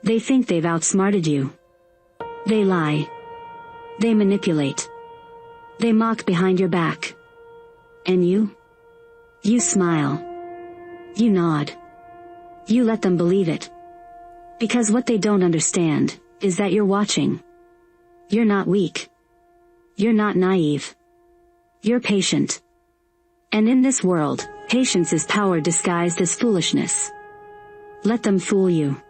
They think they've outsmarted you. They lie. They manipulate. They mock behind your back. And you? You smile. You nod. You let them believe it. Because what they don't understand is that you're watching. You're not weak. You're not naive. You're patient. And in this world, patience is power disguised as foolishness. Let them fool you.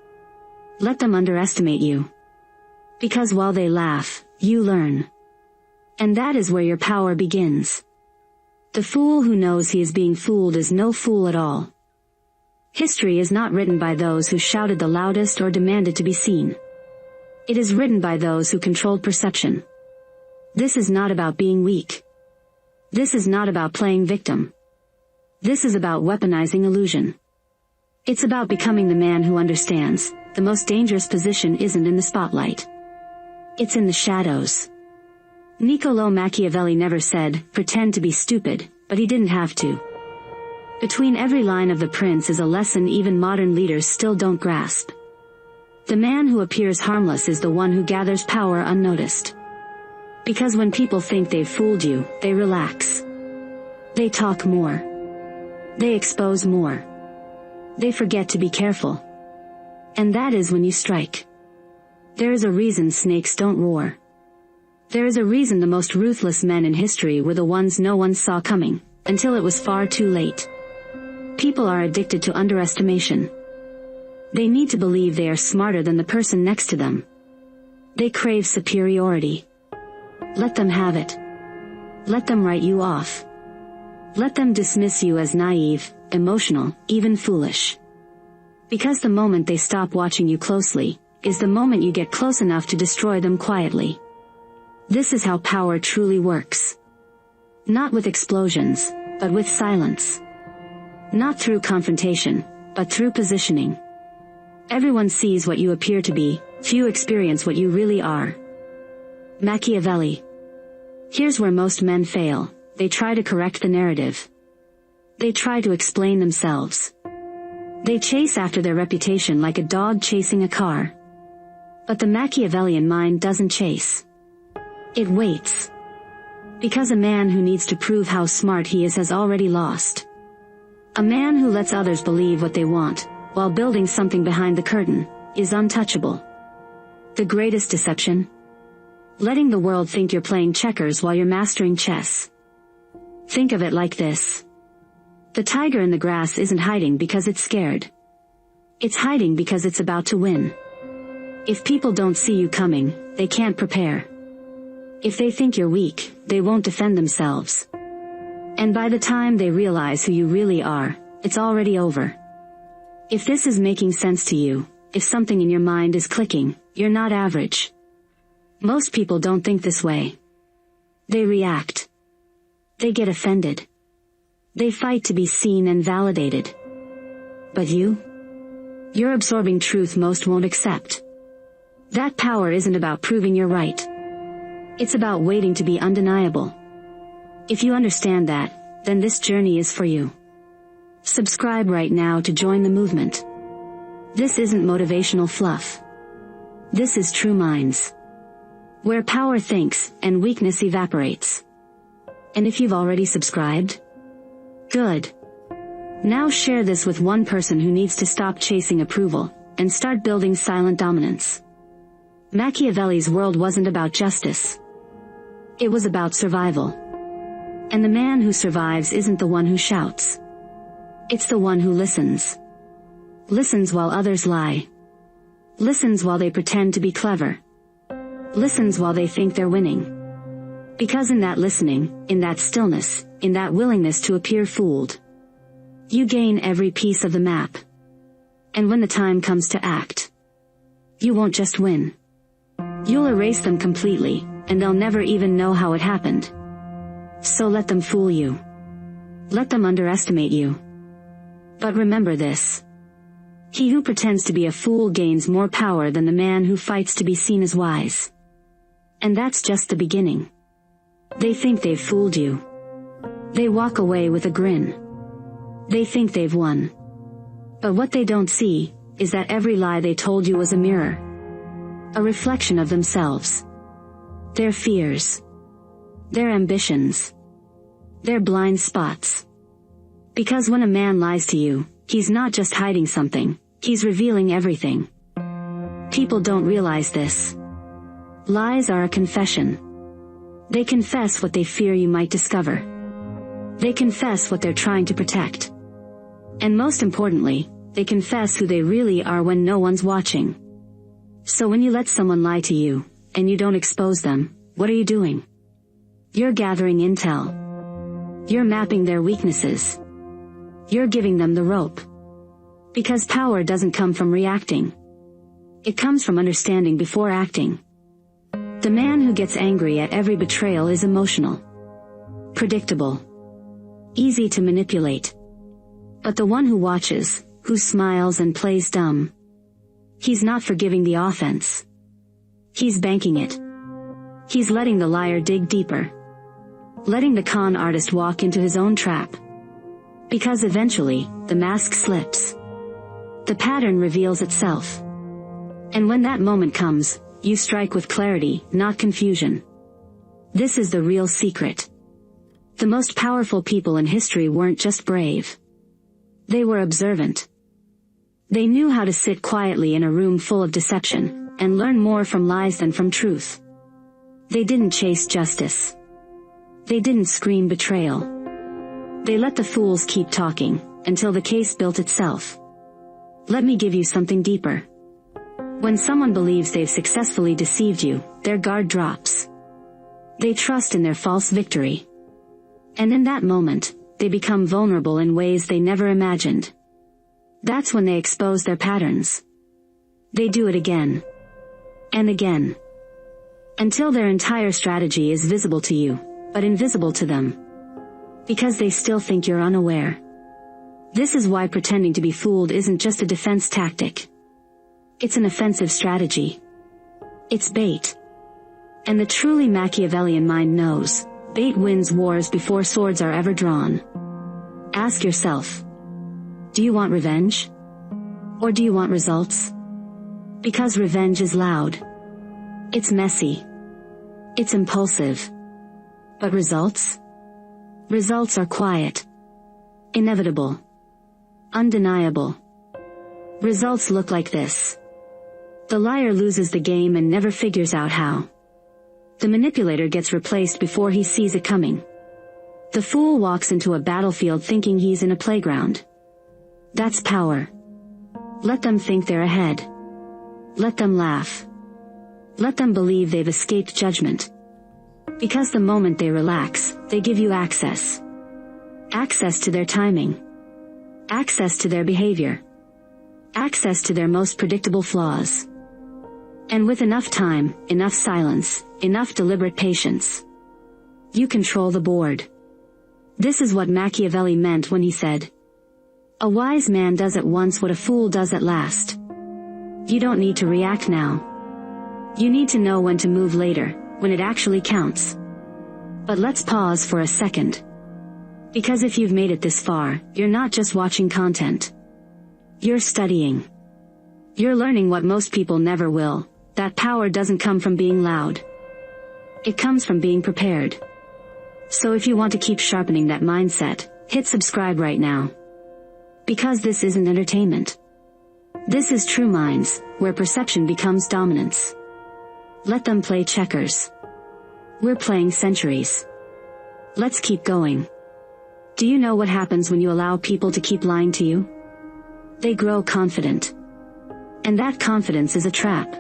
Let them underestimate you. Because while they laugh, you learn. And that is where your power begins. The fool who knows he is being fooled is no fool at all. History is not written by those who shouted the loudest or demanded to be seen. It is written by those who controlled perception. This is not about being weak. This is not about playing victim. This is about weaponizing illusion. It's about becoming the man who understands the most dangerous position isn't in the spotlight. It's in the shadows. Niccolò Machiavelli never said, "Pretend to be stupid," but he didn't have to. Between every line of The Prince is a lesson even modern leaders still don't grasp. The man who appears harmless is the one who gathers power unnoticed. Because when people think they've fooled you, they relax. They talk more. They expose more. They forget to be careful. And that is when you strike. There is a reason snakes don't roar. There is a reason the most ruthless men in history were the ones no one saw coming, until it was far too late. People are addicted to underestimation. They need to believe they are smarter than the person next to them. They crave superiority. Let them have it. Let them write you off. Let them dismiss you as naive, emotional, even foolish. Because the moment they stop watching you closely, is the moment you get close enough to destroy them quietly. This is how power truly works. Not with explosions, but with silence. Not through confrontation, but through positioning. Everyone sees what you appear to be, few experience what you really are. Machiavelli. Here's where most men fail. They try to correct the narrative. They try to explain themselves. They chase after their reputation like a dog chasing a car. But the Machiavellian mind doesn't chase. It waits. Because a man who needs to prove how smart he is has already lost. A man who lets others believe what they want, while building something behind the curtain, is untouchable. The greatest deception? Letting the world think you're playing checkers while you're mastering chess. Think of it like this. The tiger in the grass isn't hiding because it's scared. It's hiding because it's about to win. If people don't see you coming, they can't prepare. If they think you're weak, they won't defend themselves. And by the time they realize who you really are, it's already over. If this is making sense to you, if something in your mind is clicking, you're not average. Most people don't think this way. They react. They get offended. They fight to be seen and validated. But you? You're absorbing truth most won't accept. That power isn't about proving you're right. It's about waiting to be undeniable. If you understand that, then this journey is for you. Subscribe right now to join the movement. This isn't motivational fluff. This is TruMinds. Where power thinks, and weakness evaporates. And if you've already subscribed? Good. Now share this with one person who needs to stop chasing approval, and start building silent dominance. Machiavelli's world wasn't about justice. It was about survival. And the man who survives isn't the one who shouts. It's the one who listens. Listens while others lie. Listens while they pretend to be clever. Listens while they think they're winning. Because in that listening, in that stillness, in that willingness to appear fooled, you gain every piece of the map. And when the time comes to act, you won't just win. You'll erase them completely, and they'll never even know how it happened. So let them fool you. Let them underestimate you. But remember this. He who pretends to be a fool gains more power than the man who fights to be seen as wise. And that's just the beginning. They think they've fooled you. They walk away with a grin. They think they've won. But what they don't see is that every lie they told you was a mirror. A reflection of themselves. Their fears. Their ambitions. Their blind spots. Because when a man lies to you, he's not just hiding something, he's revealing everything. People don't realize this. Lies are a confession. They confess what they fear you might discover. They confess what they're trying to protect. And most importantly, they confess who they really are when no one's watching. So when you let someone lie to you, and you don't expose them, what are you doing? You're gathering intel. You're mapping their weaknesses. You're giving them the rope. Because power doesn't come from reacting. It comes from understanding before acting. The man who gets angry at every betrayal is emotional. Predictable. Easy to manipulate. But the one who watches, who smiles and plays dumb, he's not forgiving the offense. He's banking it. He's letting the liar dig deeper. Letting the con artist walk into his own trap. Because eventually, the mask slips. The pattern reveals itself. And when that moment comes, you strike with clarity, not confusion. This is the real secret. The most powerful people in history weren't just brave. They were observant. They knew how to sit quietly in a room full of deception, and learn more from lies than from truth. They didn't chase justice. They didn't scream betrayal. They let the fools keep talking, until the case built itself. Let me give you something deeper. When someone believes they've successfully deceived you, their guard drops. They trust in their false victory. And in that moment, they become vulnerable in ways they never imagined. That's when they expose their patterns. They do it again. And again. Until their entire strategy is visible to you, but invisible to them. Because they still think you're unaware. This is why pretending to be fooled isn't just a defense tactic. It's an offensive strategy. It's bait. And the truly Machiavellian mind knows, bait wins wars before swords are ever drawn. Ask yourself. Do you want revenge? Or do you want results? Because revenge is loud. It's messy. It's impulsive. But results? Results are quiet. Inevitable. Undeniable. Results look like this. The liar loses the game and never figures out how. The manipulator gets replaced before he sees it coming. The fool walks into a battlefield thinking he's in a playground. That's power. Let them think they're ahead. Let them laugh. Let them believe they've escaped judgment. Because the moment they relax, they give you access. Access to their timing. Access to their behavior. Access to their most predictable flaws. And with enough time, enough silence, enough deliberate patience, you control the board. This is what Machiavelli meant when he said, "A wise man does at once what a fool does at last." You don't need to react now. You need to know when to move later, when it actually counts. But let's pause for a second. Because if you've made it this far, you're not just watching content. You're studying. You're learning what most people never will, that power doesn't come from being loud. It comes from being prepared. So if you want to keep sharpening that mindset, hit subscribe right now. Because this isn't entertainment. This is TruMinds, where perception becomes dominance. Let them play checkers. We're playing centuries. Let's keep going. Do you know what happens when you allow people to keep lying to you? They grow confident. And that confidence is a trap.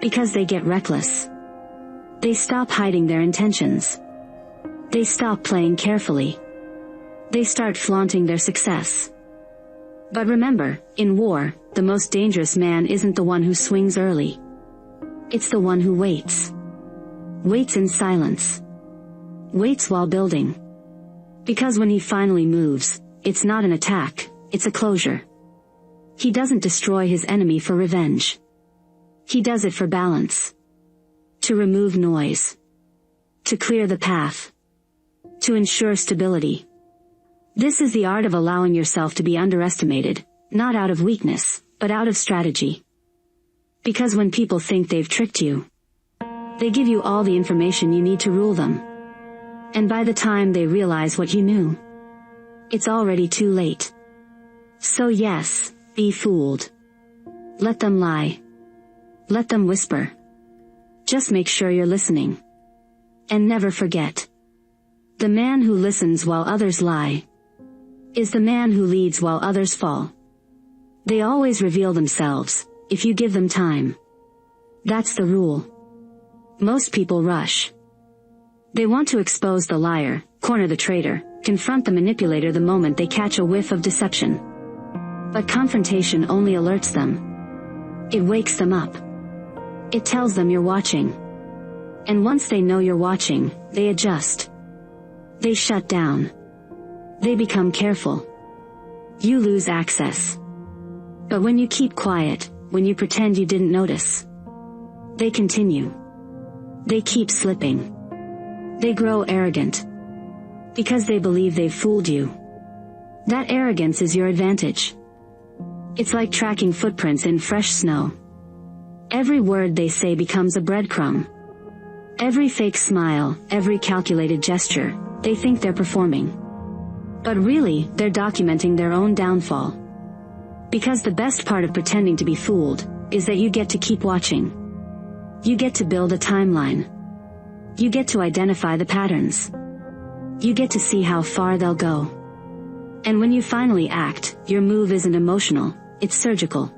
Because they get reckless. They stop hiding their intentions. They stop playing carefully. They start flaunting their success. But remember, in war, the most dangerous man isn't the one who swings early. It's the one who waits. Waits in silence. Waits while building. Because when he finally moves, it's not an attack, it's a closure. He doesn't destroy his enemy for revenge. He does it for balance. To remove noise. To clear the path. To ensure stability. This is the art of allowing yourself to be underestimated, not out of weakness, but out of strategy. Because when people think they've tricked you, they give you all the information you need to rule them. And by the time they realize what you knew, it's already too late. So yes, be fooled. Let them lie. Let them whisper. Just make sure you're listening. And never forget. The man who listens while others lie is the man who leads while others fall. They always reveal themselves, if you give them time. That's the rule. Most people rush. They want to expose the liar, corner the traitor, confront the manipulator the moment they catch a whiff of deception. But confrontation only alerts them. It wakes them up. It tells them you're watching. And once they know you're watching, they adjust. They shut down. They become careful. You lose access. But when you keep quiet, when you pretend you didn't notice, they continue. They keep slipping. They grow arrogant. Because they believe they've fooled you. That arrogance is your advantage. It's like tracking footprints in fresh snow. Every word they say becomes a breadcrumb. Every fake smile, every calculated gesture, they think they're performing. But really, they're documenting their own downfall. Because the best part of pretending to be fooled is that you get to keep watching. You get to build a timeline. You get to identify the patterns. You get to see how far they'll go. And when you finally act, your move isn't emotional, it's surgical.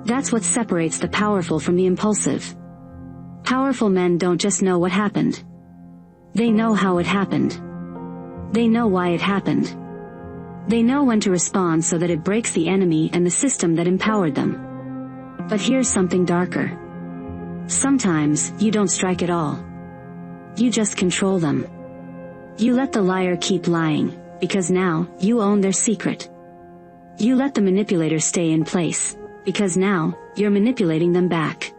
That's what separates the powerful from the impulsive. Powerful men don't just know what happened. They know how it happened. They know why it happened. They know when to respond so that it breaks the enemy and the system that empowered them. But here's something darker. Sometimes, you don't strike at all. You just control them. You let the liar keep lying, because now, you own their secret. You let the manipulator stay in place, because now, you're manipulating them back.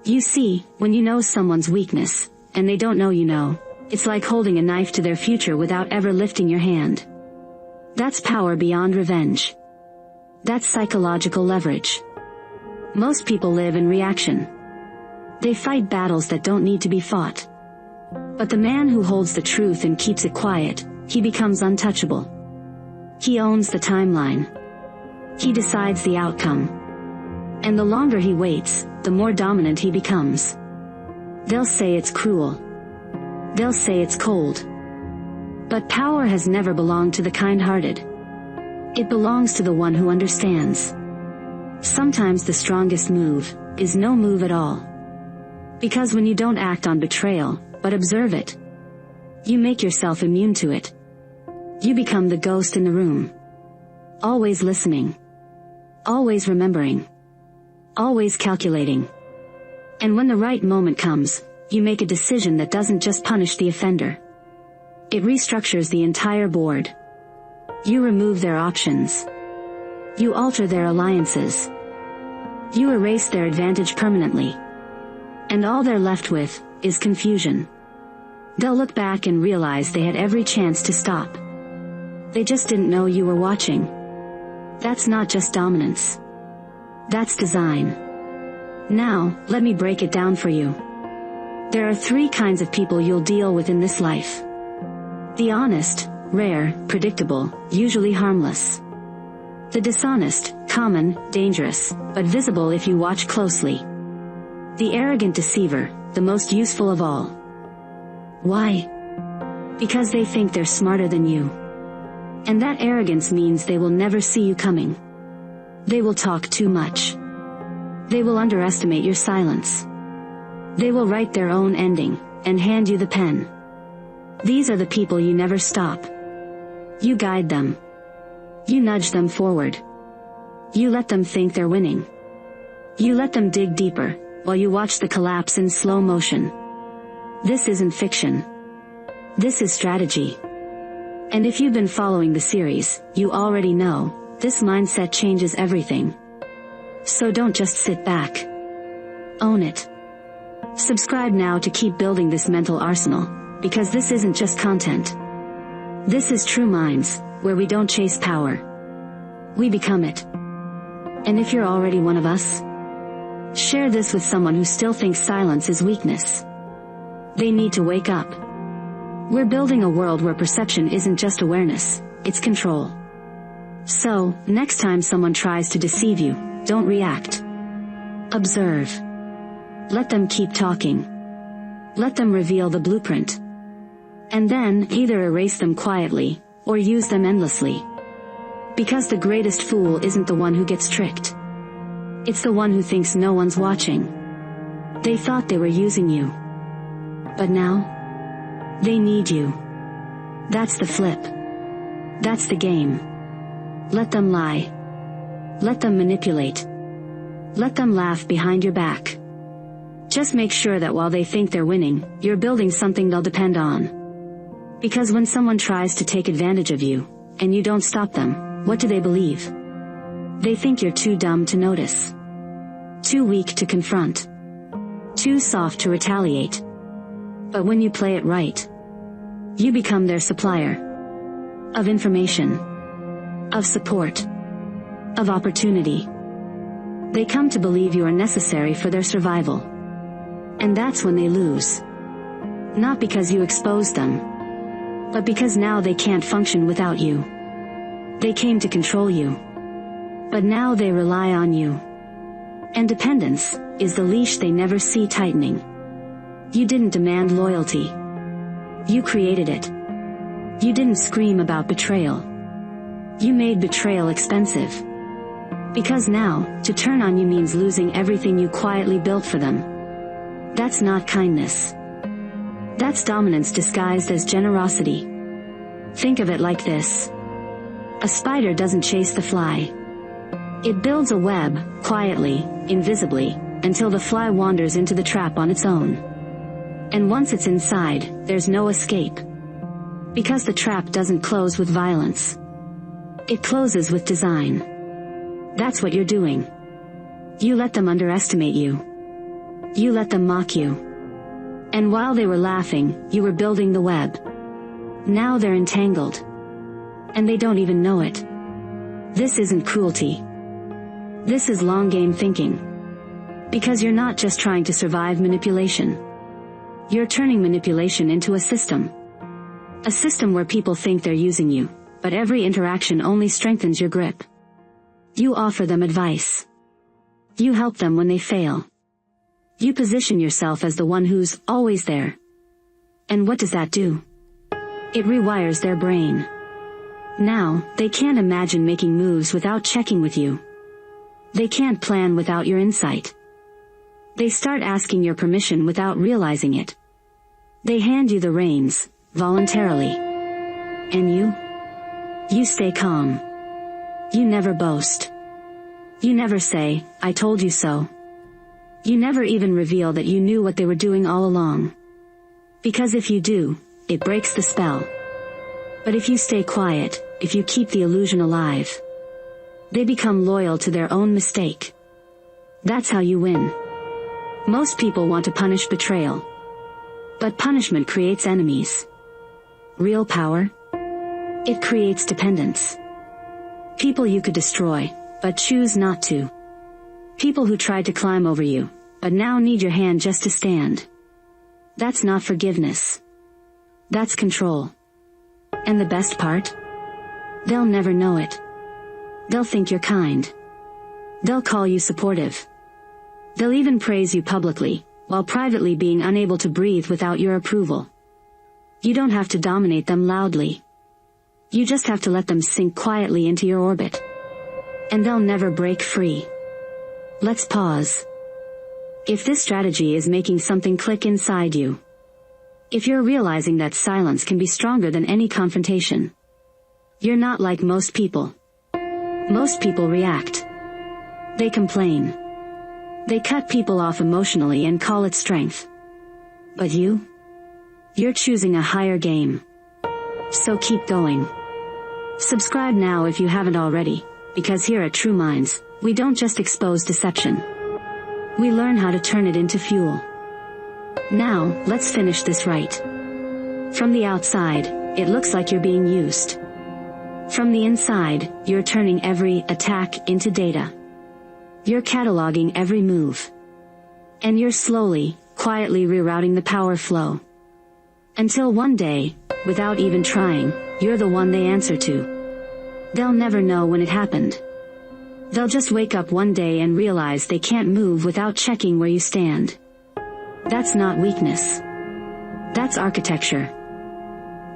You see, when you know someone's weakness, and they don't know you know, it's like holding a knife to their future without ever lifting your hand. That's power beyond revenge. That's psychological leverage. Most people live in reaction. They fight battles that don't need to be fought. But the man who holds the truth and keeps it quiet, he becomes untouchable. He owns the timeline. He decides the outcome. And the longer he waits, the more dominant he becomes. They'll say it's cruel. They'll say it's cold. But power has never belonged to the kind-hearted. It belongs to the one who understands. Sometimes the strongest move is no move at all. Because when you don't act on betrayal, but observe it, you make yourself immune to it. You become the ghost in the room. Always listening. Always remembering. Always calculating. And when the right moment comes, you make a decision that doesn't just punish the offender. It restructures the entire board. You remove their options. You alter their alliances. You erase their advantage permanently. And all they're left with is confusion. They'll look back and realize they had every chance to stop. They just didn't know you were watching. That's not just dominance. That's design. Now, let me break it down for you. There are 3 kinds of people you'll deal with in this life. The honest, rare, predictable, usually harmless. The dishonest, common, dangerous, but visible if you watch closely. The arrogant deceiver, the most useful of all. Why? Because they think they're smarter than you. And that arrogance means they will never see you coming. They will talk too much. They will underestimate your silence. They will write their own ending, and hand you the pen. These are the people you never stop. You guide them. You nudge them forward. You let them think they're winning. You let them dig deeper, while you watch the collapse in slow motion. This isn't fiction. This is strategy. And if you've been following the series, you already know, this mindset changes everything. So don't just sit back. Own it. Subscribe now to keep building this mental arsenal, because this isn't just content. This is TruMinds, where we don't chase power. We become it. And if you're already one of us, share this with someone who still thinks silence is weakness. They need to wake up. We're building a world where perception isn't just awareness, it's control. So, next time someone tries to deceive you, don't react. Observe. Let them keep talking. Let them reveal the blueprint. And then, either erase them quietly, or use them endlessly. Because the greatest fool isn't the one who gets tricked. It's the one who thinks no one's watching. They thought they were using you. But now, they need you. That's the flip. That's the game. Let them lie. Let them manipulate. Let them laugh behind your back. Just make sure that while they think they're winning, you're building something they'll depend on. Because when someone tries to take advantage of you, and you don't stop them, what do they believe? They think you're too dumb to notice. Too weak to confront. Too soft to retaliate. But when you play it right, you become their supplier. Of information. Of support. Of opportunity. They come to believe you are necessary for their survival. And that's when they lose. Not because you exposed them, but because now they can't function without you. They came to control you. But now they rely on you. And dependence is the leash they never see tightening. You didn't demand loyalty. You created it. You didn't scream about betrayal. You made betrayal expensive. Because now, to turn on you means losing everything you quietly built for them. That's not kindness. That's dominance disguised as generosity. Think of it like this. A spider doesn't chase the fly. It builds a web, quietly, invisibly, until the fly wanders into the trap on its own. And once it's inside, there's no escape. Because the trap doesn't close with violence. It closes with design. That's what you're doing. You let them underestimate you. You let them mock you. And while they were laughing, you were building the web. Now they're entangled. And they don't even know it. This isn't cruelty. This is long game thinking. Because you're not just trying to survive manipulation. You're turning manipulation into a system. A system where people think they're using you, but every interaction only strengthens your grip. You offer them advice. You help them when they fail. You position yourself as the one who's always there. And what does that do? It rewires their brain. Now, they can't imagine making moves without checking with you. They can't plan without your insight. They start asking your permission without realizing it. They hand you the reins, voluntarily. And you stay calm. You never boast. You never say, "I told you so." You never even reveal that you knew what they were doing all along. Because if you do, it breaks the spell. But if you stay quiet, if you keep the illusion alive, they become loyal to their own mistake. That's how you win. Most people want to punish betrayal. But punishment creates enemies. Real power? It creates dependence. People you could destroy, but choose not to. People who tried to climb over you, but now need your hand just to stand. That's not forgiveness. That's control. And the best part? They'll never know it. They'll think you're kind. They'll call you supportive. They'll even praise you publicly, while privately being unable to breathe without your approval. You don't have to dominate them loudly. You just have to let them sink quietly into your orbit. And they'll never break free. Let's pause. If this strategy is making something click inside you, if you're realizing that silence can be stronger than any confrontation, you're not like most people. Most people react. They complain. They cut people off emotionally and call it strength. But you're choosing a higher game. So keep going. Subscribe now if you haven't already, because here at TruMinds, we don't just expose deception. We learn how to turn it into fuel. Now, let's finish this right. From the outside, it looks like you're being used. From the inside, you're turning every attack into data. You're cataloging every move. And you're slowly, quietly rerouting the power flow. Until one day, without even trying, you're the one they answer to. They'll never know when it happened. They'll just wake up one day and realize they can't move without checking where you stand. That's not weakness. That's architecture.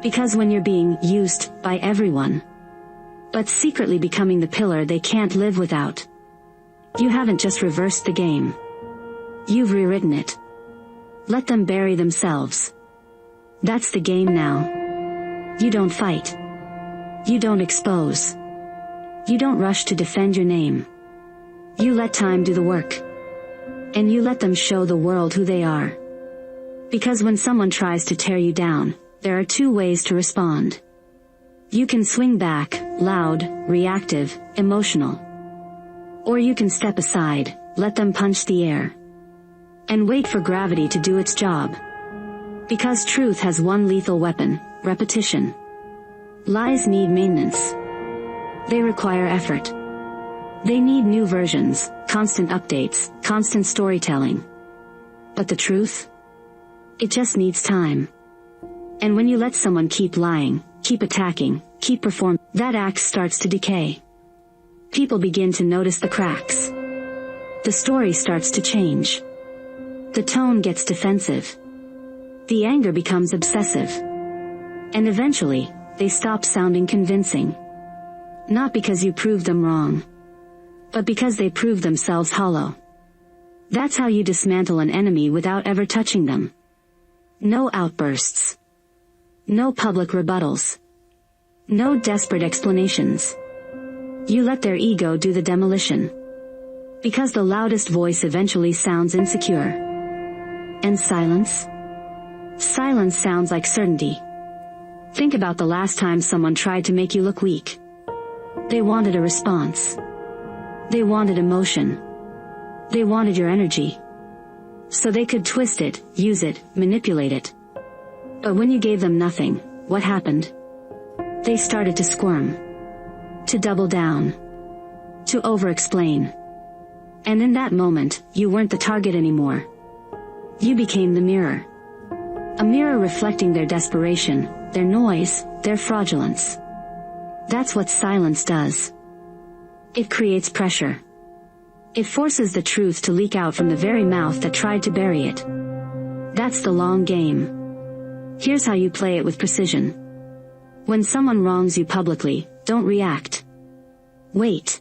Because when you're being used by everyone, but secretly becoming the pillar they can't live without, you haven't just reversed the game. You've rewritten it. Let them bury themselves. That's the game now. You don't fight. You don't expose. You don't rush to defend your name. You let time do the work. And you let them show the world who they are. Because when someone tries to tear you down, there are two ways to respond. You can swing back, loud, reactive, emotional. Or you can step aside, let them punch the air. And wait for gravity to do its job. Because truth has one lethal weapon: repetition. Lies need maintenance. They require effort. They need new versions, constant updates, constant storytelling. But the truth? It just needs time. And when you let someone keep lying, keep attacking, keep performing, that axe starts to decay. People begin to notice the cracks. The story starts to change. The tone gets defensive. The anger becomes obsessive. And eventually, they stop sounding convincing. Not because you proved them wrong, but because they proved themselves hollow. That's how you dismantle an enemy without ever touching them. No outbursts. No public rebuttals. No desperate explanations. You let their ego do the demolition. Because the loudest voice eventually sounds insecure. And silence? Silence sounds like certainty. Think about the last time someone tried to make you look weak. They wanted a response. They wanted emotion. They wanted your energy. So they could twist it, use it, manipulate it. But when you gave them nothing, what happened? They started to squirm. To double down. To over-explain. And in that moment, you weren't the target anymore. You became the mirror. A mirror reflecting their desperation, their noise, their fraudulence. That's what silence does. It creates pressure. It forces the truth to leak out from the very mouth that tried to bury it. That's the long game. Here's how you play it with precision. When someone wrongs you publicly, don't react. Wait.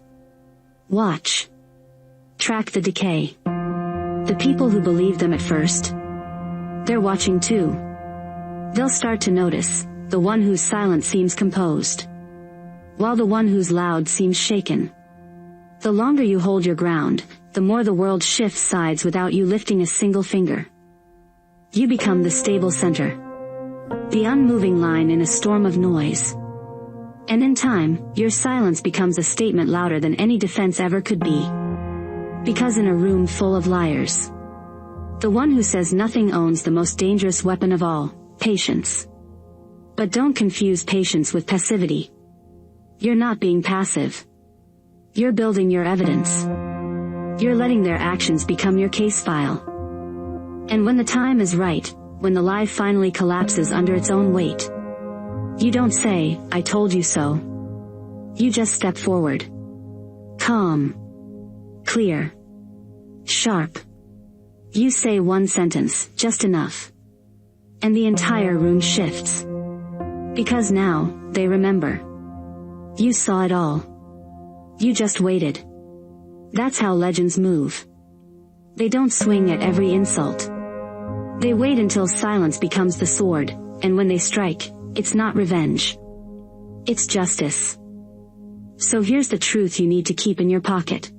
Watch. Track the decay. The people who believed them at first, they're watching too. They'll start to notice, the one whose silence seems composed, while the one who's loud seems shaken. The longer you hold your ground, the more the world shifts sides without you lifting a single finger. You become the stable center. The unmoving line in a storm of noise. And in time, your silence becomes a statement louder than any defense ever could be. Because in a room full of liars, the one who says nothing owns the most dangerous weapon of all, patience. But don't confuse patience with passivity. You're not being passive. You're building your evidence. You're letting their actions become your case file. And when the time is right, when the lie finally collapses under its own weight, you don't say, "I told you so." You just step forward. Calm. Clear. Sharp. You say one sentence, just enough. And the entire room shifts. Because now, they remember. You saw it all. You just waited. That's how legends move. They don't swing at every insult. They wait until silence becomes the sword, and when they strike, it's not revenge. It's justice. So here's the truth you need to keep in your pocket.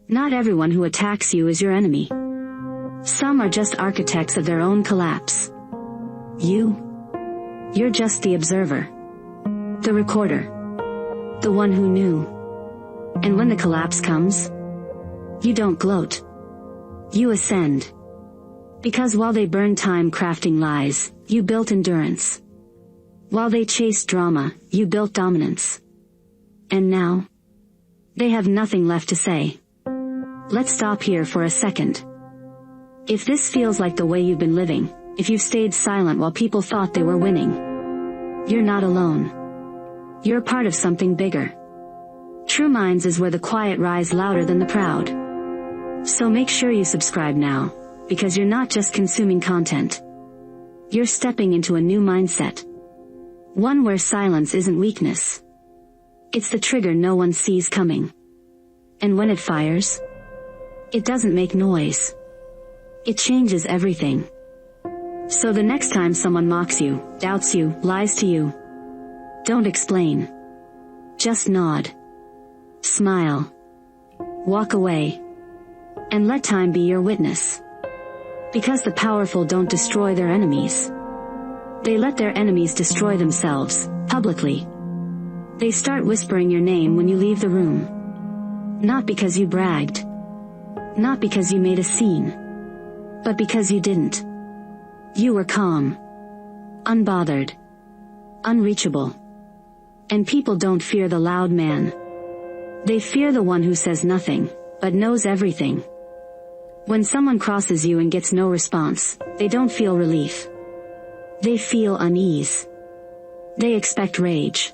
Not everyone who attacks you is your enemy. Some are just architects of their own collapse. You're just the observer. The recorder. The one who knew. And when the collapse comes, you don't gloat. You ascend. Because while they burned time crafting lies, you built endurance. While they chased drama, you built dominance. And now, they have nothing left to say. Let's stop here for a second. If this feels like the way you've been living, if you've stayed silent while people thought they were winning, you're not alone. You're part of something bigger. TruMinds is where the quiet rise louder than the proud. So make sure you subscribe now, because you're not just consuming content. You're stepping into a new mindset. One where silence isn't weakness. It's the trigger no one sees coming. And when it fires, it doesn't make noise. It changes everything. So the next time someone mocks you, doubts you, lies to you, don't explain. Just nod. Smile. Walk away. And let time be your witness. Because the powerful don't destroy their enemies. They let their enemies destroy themselves, publicly. They start whispering your name when you leave the room. Not because you bragged. Not because you made a scene. But because you didn't. You were calm. Unbothered. Unreachable. And people don't fear the loud man. They fear the one who says nothing, but knows everything. When someone crosses you and gets no response, they don't feel relief. They feel unease. They expect rage.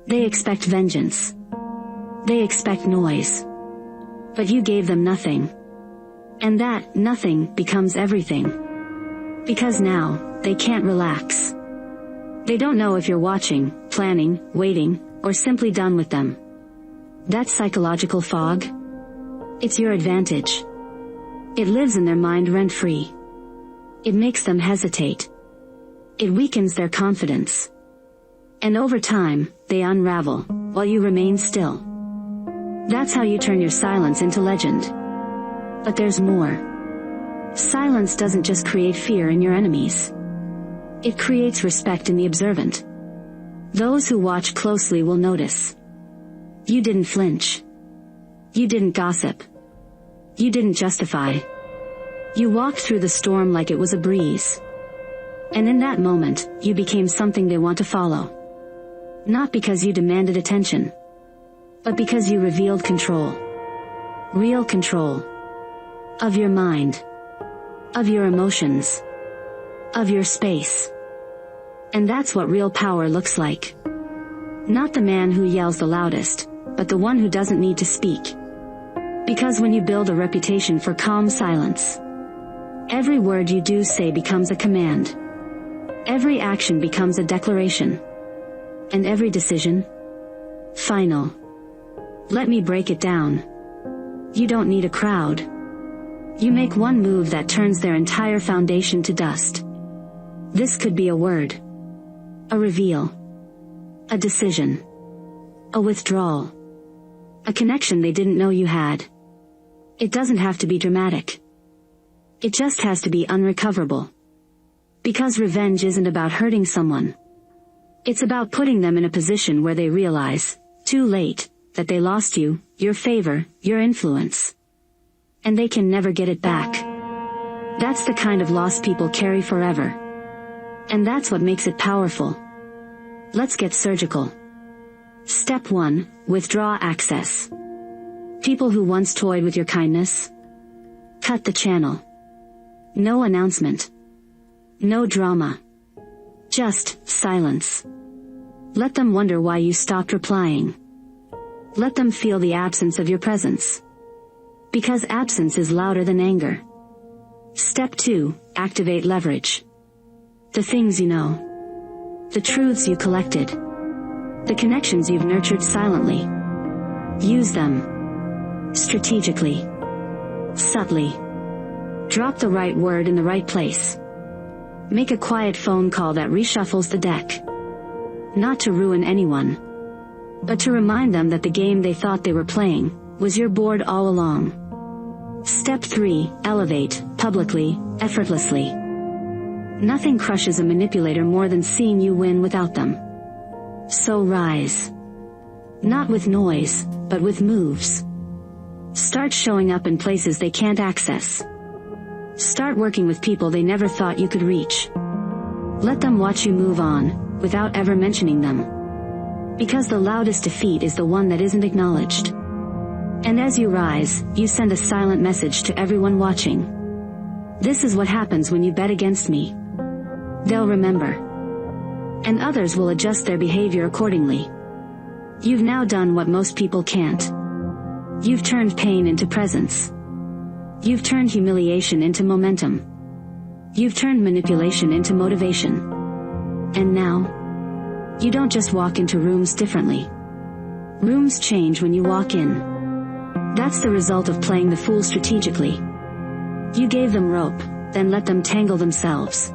They expect vengeance. They expect noise. But you gave them nothing. And that nothing becomes everything. Because now, they can't relax. They don't know if you're watching, planning, waiting, or simply done with them. That psychological fog? It's your advantage. It lives in their mind rent-free. It makes them hesitate. It weakens their confidence. And over time, they unravel, while you remain still. That's how you turn your silence into legend. But there's more. Silence doesn't just create fear in your enemies. It creates respect in the observant. Those who watch closely will notice. You didn't flinch. You didn't gossip. You didn't justify. You walked through the storm like it was a breeze. And in that moment, you became something they want to follow. Not because you demanded attention, but because you revealed control. Real control. Of your mind. Of your emotions. Of your space. And that's what real power looks like. Not the man who yells the loudest, but the one who doesn't need to speak. Because when you build a reputation for calm silence, every word you do say becomes a command. Every action becomes a declaration. And every decision, final. Let me break it down. You don't need a crowd. You make one move that turns their entire foundation to dust. This could be a word. A reveal. A decision. A withdrawal. A connection they didn't know you had. It doesn't have to be dramatic. It just has to be unrecoverable. Because revenge isn't about hurting someone. It's about putting them in a position where they realize, too late, that they lost you, your favor, your influence. And they can never get it back. That's the kind of loss people carry forever. And that's what makes it powerful. Let's get surgical. Step 1, withdraw access. People who once toyed with your kindness? Cut the channel. No announcement. No drama. Just silence. Let them wonder why you stopped replying. Let them feel the absence of your presence. Because absence is louder than anger. Step 2, activate leverage. The things you know. The truths you collected. The connections you've nurtured silently. Use them. Strategically. Subtly. Drop the right word in the right place. Make a quiet phone call that reshuffles the deck. Not to ruin anyone, but to remind them that the game they thought they were playing was your board all along. Step 3, elevate, publicly, effortlessly. Nothing crushes a manipulator more than seeing you win without them. So rise. Not with noise, but with moves. Start showing up in places they can't access. Start working with people they never thought you could reach. Let them watch you move on, without ever mentioning them. Because the loudest defeat is the one that isn't acknowledged. And as you rise, you send a silent message to everyone watching. This is what happens when you bet against me. They'll remember. And others will adjust their behavior accordingly. You've now done what most people can't. You've turned pain into presence. You've turned humiliation into momentum. You've turned manipulation into motivation. And now, you don't just walk into rooms differently. Rooms change when you walk in. That's the result of playing the fool strategically. You gave them rope, then let them tangle themselves.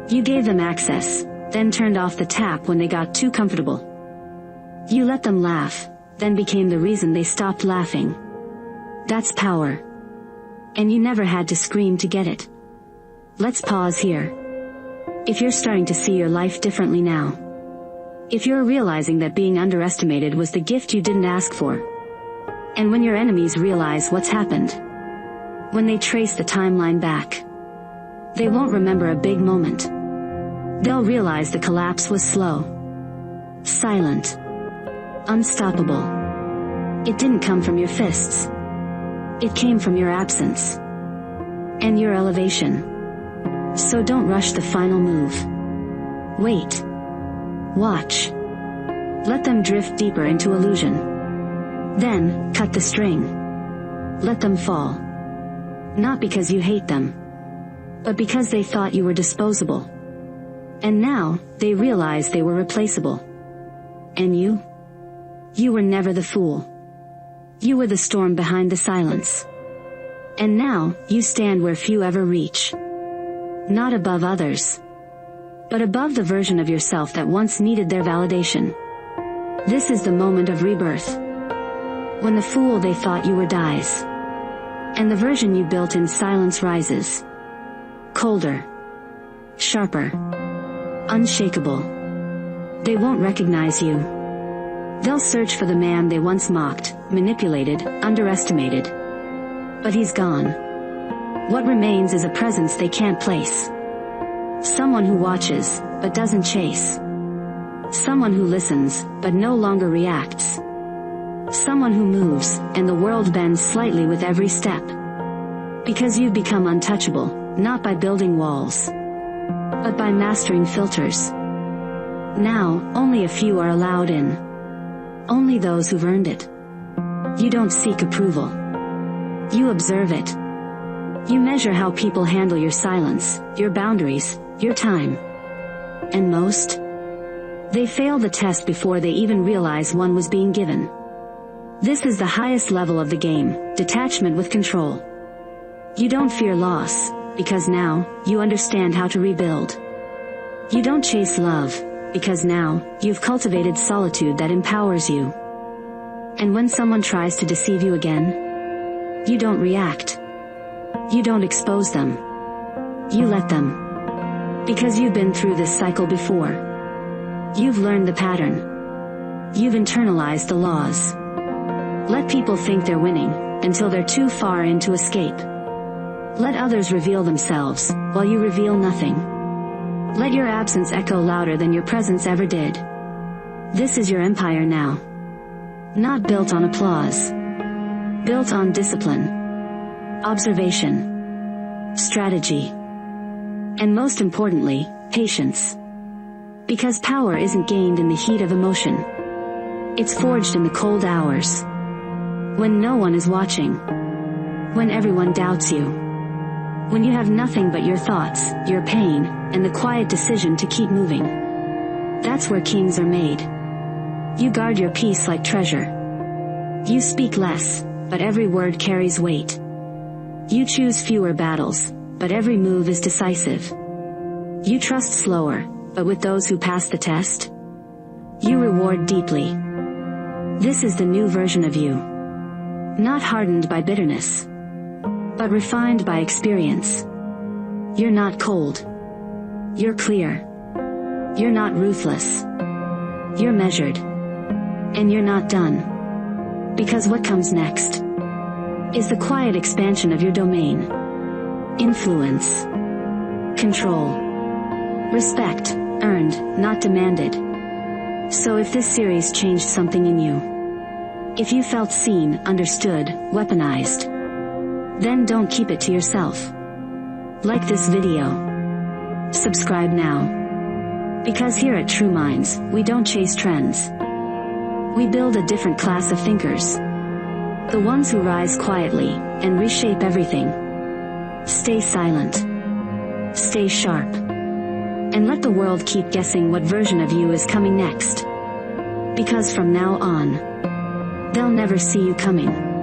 You gave them access, then turned off the tap when they got too comfortable. You let them laugh, then became the reason they stopped laughing. That's power. And you never had to scream to get it. Let's pause here. If you're starting to see your life differently now. If you're realizing that being underestimated was the gift you didn't ask for. And when your enemies realize what's happened. When they trace the timeline back. They won't remember a big moment. They'll realize the collapse was slow. Silent. Unstoppable. It didn't come from your fists. It came from your absence. And your elevation. So don't rush the final move. Wait. Watch. Let them drift deeper into illusion. Then, cut the string. Let them fall. Not because you hate them. But because they thought you were disposable. And now, they realize they were replaceable. And you? You were never the fool. You were the storm behind the silence. And now, you stand where few ever reach. Not above others. But above the version of yourself that once needed their validation. This is the moment of rebirth. When the fool they thought you were dies. And the version you built in silence rises. Colder. Sharper. Unshakable. They won't recognize you. They'll search for the man they once mocked, manipulated, underestimated. But he's gone. What remains is a presence they can't place. Someone who watches, but doesn't chase. Someone who listens, but no longer reacts. Someone who moves, and the world bends slightly with every step. Because you've become untouchable, not by building walls, but by mastering filters. Now, only a few are allowed in. Only those who've earned it. You don't seek approval. You observe it. You measure how people handle your silence, your boundaries, your time. And most? They fail the test before they even realize one was being given. This is the highest level of the game, detachment with control. You don't fear loss, because now, you understand how to rebuild. You don't chase love, because now, you've cultivated solitude that empowers you. And when someone tries to deceive you again, you don't react. You don't expose them. You let them. Because you've been through this cycle before. You've learned the pattern. You've internalized the laws. Let people think they're winning, until they're too far in to escape. Let others reveal themselves, while you reveal nothing. Let your absence echo louder than your presence ever did. This is your empire now. Not built on applause. Built on discipline. Observation. Strategy. And most importantly, patience. Because power isn't gained in the heat of emotion. It's forged in the cold hours. When no one is watching. When everyone doubts you. When you have nothing but your thoughts, your pain, and the quiet decision to keep moving. That's where kings are made. You guard your peace like treasure. You speak less, but every word carries weight. You choose fewer battles, but every move is decisive. You trust slower, but with those who pass the test, you reward deeply. This is the new version of you. Not hardened by bitterness, but refined by experience. You're not cold. You're clear. You're not ruthless. You're measured. And you're not done. Because what comes next is the quiet expansion of your domain. Influence. Control. Respect, earned, not demanded. So if this series changed something in you, If you felt seen, understood, weaponized, then don't keep it to yourself. Like this video. Subscribe now. Because here at TruMinds, we don't chase trends. We build a different class of thinkers. The ones who rise quietly and reshape everything. Stay silent. Stay sharp. And let the world keep guessing what version of you is coming next. Because from now on, they'll never see you coming.